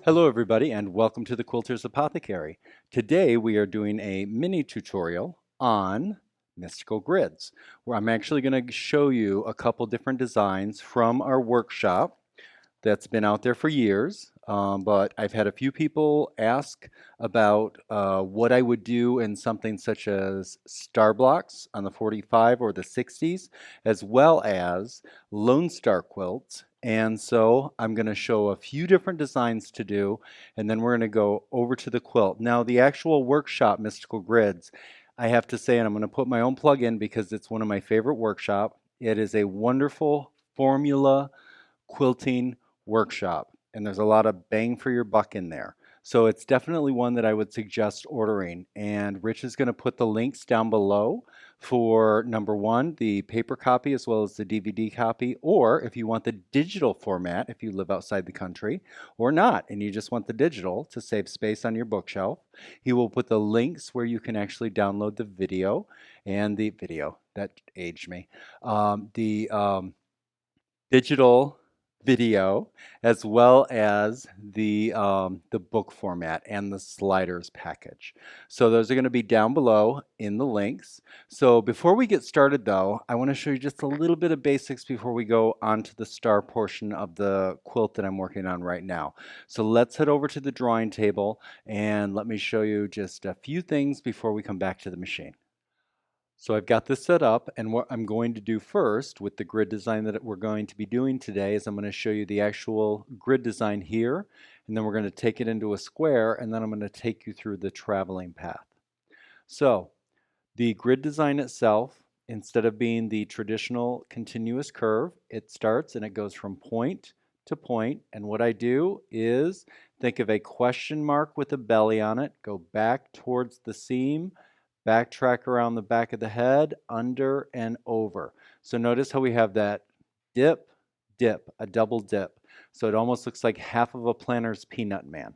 Hello everybody and welcome to the Quilters Apothecary. Today we are doing a mini tutorial on mystical grids, where I'm actually going to show you a couple different designs from our workshop that's been out there for years. But I've had a few people ask about what I would do in something such as star blocks on the 45 or the 60s, as well as Lone Star quilts. And so I'm going to show a few different designs to do, and then we're going to go over to the quilt. Now, the actual workshop, Mystical Grids, I have to say, and I'm going to put my own plug in because it's one of my favorite workshop. It is a wonderful formula quilting workshop, and there's a lot of bang for your buck in there. So it's definitely one that I would suggest ordering. And Rich is going to put the links down below for number one, the paper copy as well as the DVD copy, or if you want the digital format, if you live outside the country or not, and you just want the digital to save space on your bookshelf, he will put the links where you can actually download the video and the video that aged me, the digital video, as well as the book format and the sliders package. So those are going to be down below in the links. So before we get started though, I want to show you just a little bit of basics before we go on to the star portion of the quilt that I'm working on right now. So let's head over to the drawing table and let me show you just a few things before we come back to the machine. So I've got this set up, and what I'm going to do first with the grid design that we're going to be doing today is I'm going to show you the actual grid design here, and then we're going to take it into a square, and then I'm going to take you through the traveling path. So the grid design itself, instead of being the traditional continuous curve, it starts and it goes from point to point, and what I do is think of a question mark with a belly on it, go back towards the seam, backtrack around the back of the head, under and over. So notice how we have that dip, dip, a double dip. So it almost looks like half of a planner's Peanut Man.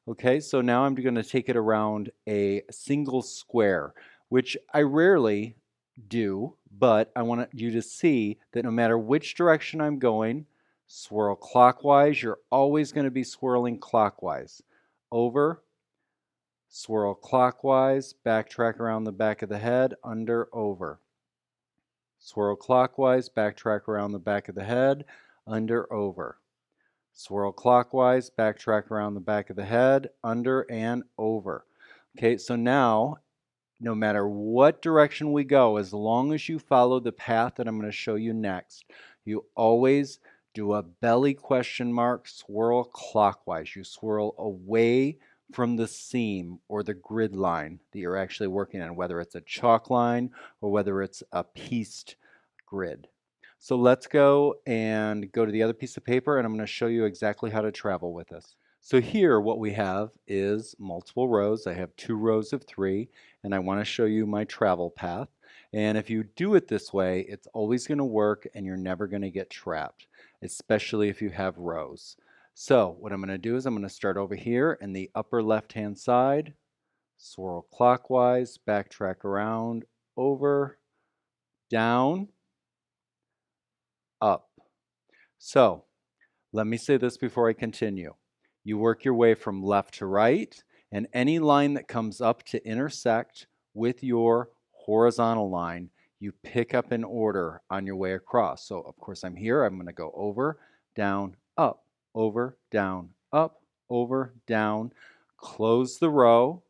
Okay, so now I'm going to take it around a single square, which I rarely do, but I want you to see that no matter which direction I'm going, swirl clockwise, you're always going to be swirling clockwise. Over, swirl clockwise, backtrack around the back of the head, under, over. Swirl clockwise, backtrack around the back of the head, under, over. Swirl clockwise, backtrack around the back of the head, under and over. Okay, so now, no matter what direction we go, as long as you follow the path that I'm going to show you next, you always do a belly question mark, swirl clockwise. You swirl away from the seam or the grid line that you're actually working on, whether it's a chalk line or whether it's a pieced grid. So let's go and go to the other piece of paper, and I'm going to show you exactly how to travel with this. So here what we have is multiple rows. I have 2 rows of 3, and I want to show you my travel path. And if you do it this way, it's always going to work and you're never going to get trapped, especially if you have rows. So what I'm going to do is I'm going to start over here in the upper left-hand side, swirl clockwise, backtrack around, over, down, up. So let me say this before I continue. You work your way from left to right, and any line that comes up to intersect with your horizontal line, you pick up in order on your way across. So of course I'm here, I'm going to go over, down, up, over, down, up, over, down, close the row,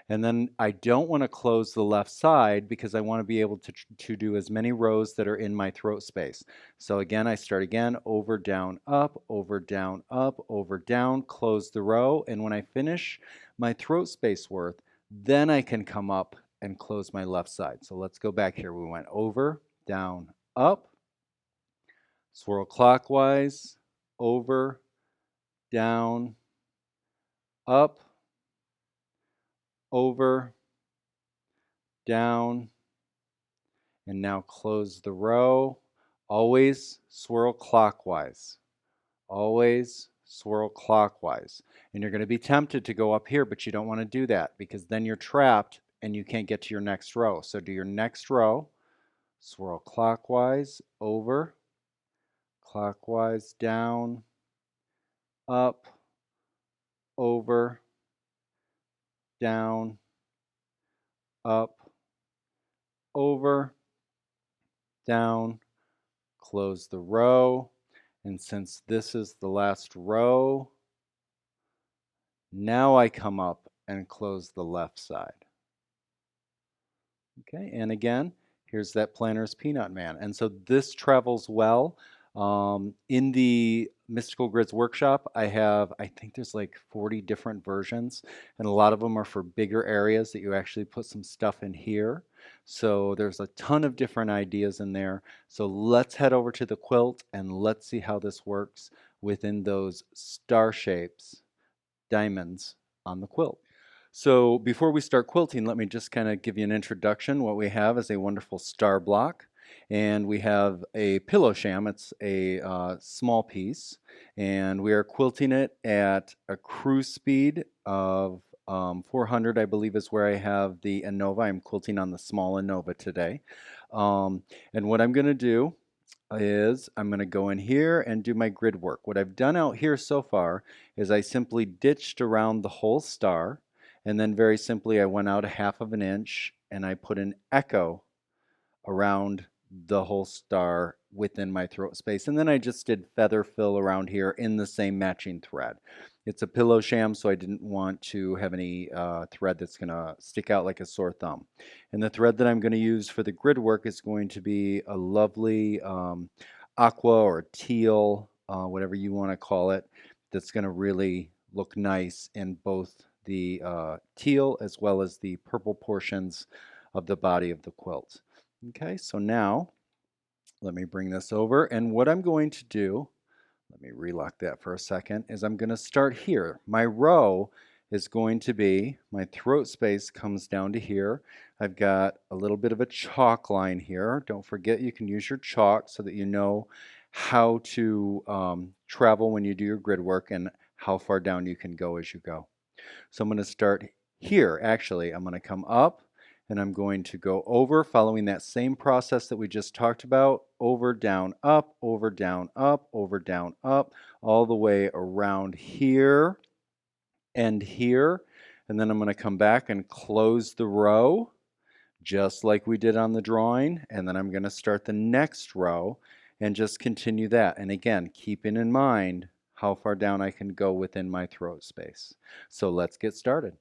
and then I don't want to close the left side because I want to be able to do as many rows that are in my throat space. So again, I start again, over, down, up, over, down, up, over, down, close the row. And when I finish my throat space worth, then I can come up and close my left side. So let's go back here. We went over, down, up, swirl clockwise, over, down, up, over, down, and now close the row. Always swirl clockwise. Always swirl clockwise. And you're going to be tempted to go up here, but you don't want to do that because then you're trapped and you can't get to your next row. So do your next row, swirl clockwise, over, clockwise, down, up, over, down, up, over, down, close the row. And since this is the last row, now I come up and close the left side. Okay, and again, here's that Planner's Peanut Man. And so this travels well. In the Mystical Grids workshop, I think there's like 40 different versions, and a lot of them are for bigger areas that you actually put some stuff in here. So there's a ton of different ideas in there. So let's head over to the quilt and let's see how this works within those star shapes, diamonds on the quilt. So before we start quilting, let me just kind of give you an introduction. What we have is a wonderful star block, and we have a pillow sham. It's a small piece, and we are quilting it at a cruise speed of 400, I believe is where I have the Innova. I'm quilting on the small Innova today. And what I'm going to do is I'm going to go in here and do my grid work. What I've done out here so far is I simply ditched around the whole star, and then very simply I went out a half of an inch and I put an echo around the whole star within my throat space. And then I just did feather fill around here in the same matching thread. It's a pillow sham, so I didn't want to have any thread that's going to stick out like a sore thumb. And the thread that I'm going to use for the grid work is going to be a lovely aqua or teal, whatever you want to call it, that's going to really look nice in both the teal as well as the purple portions of the body of the quilt. Okay, so now let me bring this over, and what I'm going to do, let me relock that for a second, is I'm going to start here. My row is going to be, my throat space comes down to here. I've got a little bit of a chalk line here. Don't forget you can use your chalk so that you know how to travel when you do your grid work and how far down you can go as you go. So I'm going to start here. Actually, I'm going to come up and I'm going to go over, following that same process that we just talked about, over, down, up, over, down, up, over, down, up, all the way around here and here. And then I'm going to come back and close the row, just like we did on the drawing. And then I'm going to start the next row and just continue that. And again, keeping in mind how far down I can go within my throat space. So let's get started.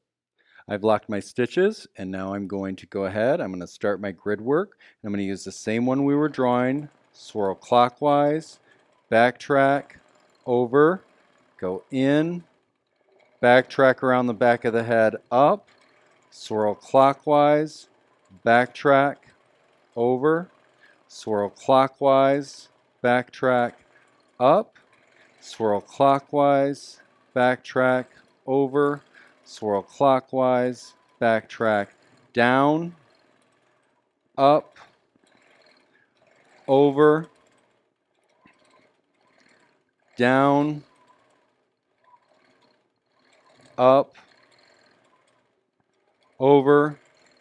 I've locked my stitches, and now I'm going to go ahead. I'm going to start my grid work. I'm going to use the same one we were drawing, swirl clockwise, backtrack, over, go in, backtrack around the back of the head, up, swirl clockwise, backtrack, over, swirl clockwise, backtrack, up, swirl clockwise, backtrack, over, swirl clockwise, backtrack, down, up, over, down, up, over.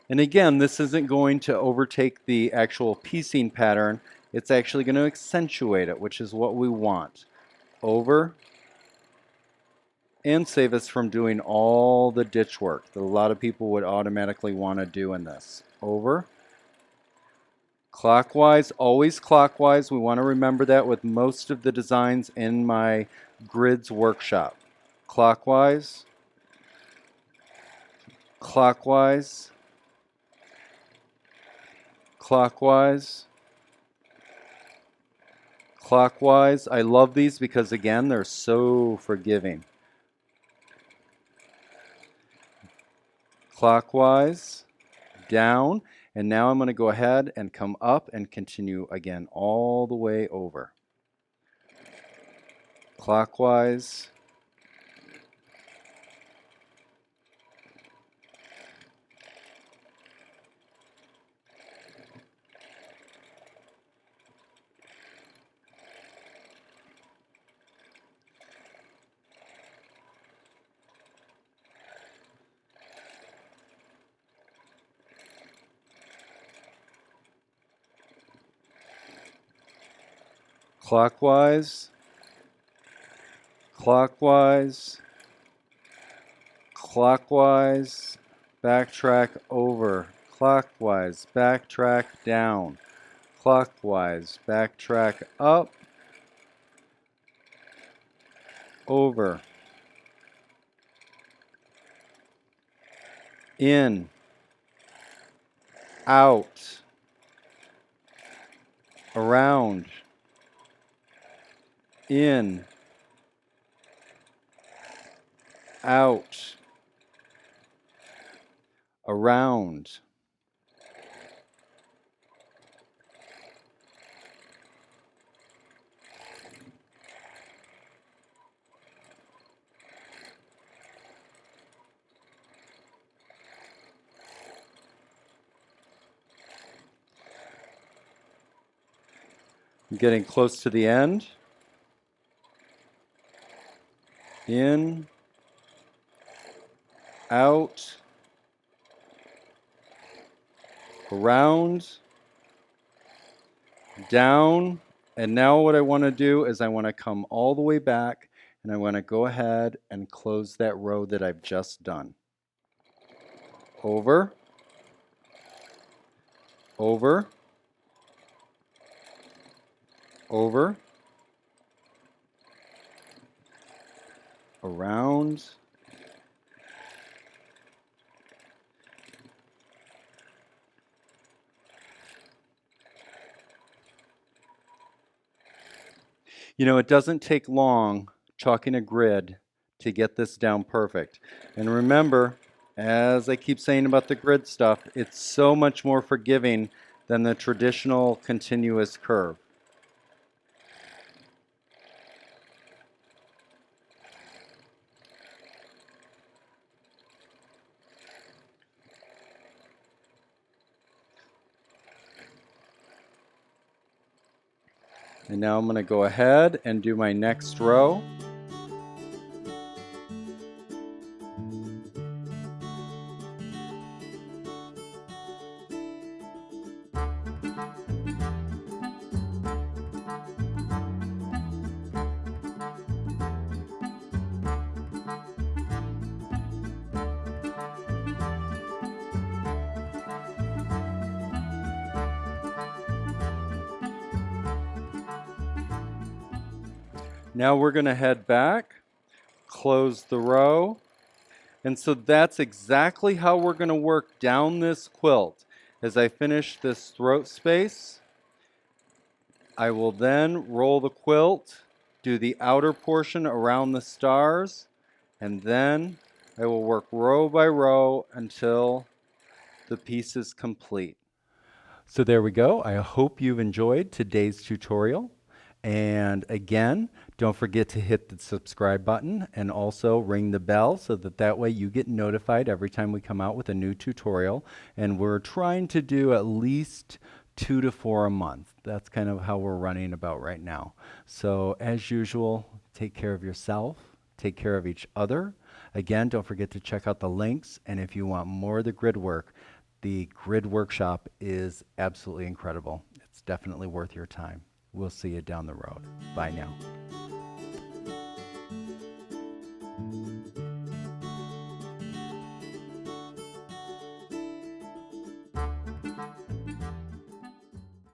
And again, this isn't going to overtake the actual piecing pattern. It's actually going to accentuate it, which is what we want. Over, and save us from doing all the ditch work that a lot of people would automatically want to do in this. Over, clockwise, always clockwise. We want to remember that with most of the designs in my grids workshop. Clockwise, clockwise, clockwise, clockwise. I love these because again, they're so forgiving. Clockwise, down, and now I'm going to go ahead and come up and continue again all the way over. Clockwise, clockwise, clockwise, clockwise, backtrack over, clockwise, backtrack down, clockwise, backtrack up, over, in, out, around, in, out, around. I'm getting close to the end. In, out, around, down, and now what I want to do is I want to come all the way back and I want to go ahead and close that row that I've just done. Over, over, over, around, you know, it doesn't take long chalking a grid to get this down perfect. And remember, as I keep saying about the grid stuff, it's so much more forgiving than the traditional continuous curve. And now I'm going to go ahead and do my next row. Now we're going to head back, close the row, and so that's exactly how we're going to work down this quilt. As I finish this throat space, I will then roll the quilt, do the outer portion around the stars, and then I will work row by row until the piece is complete. So there we go. I hope you've enjoyed today's tutorial. And again, don't forget to hit the subscribe button and also ring the bell so that way you get notified every time we come out with a new tutorial. And we're trying to do at least 2 to 4 a month. That's kind of how we're running about right now. So as usual, take care of yourself, take care of each other. Again, don't forget to check out the links. And if you want more of the grid work, the grid workshop is absolutely incredible. It's definitely worth your time. We'll see you down the road. Bye now.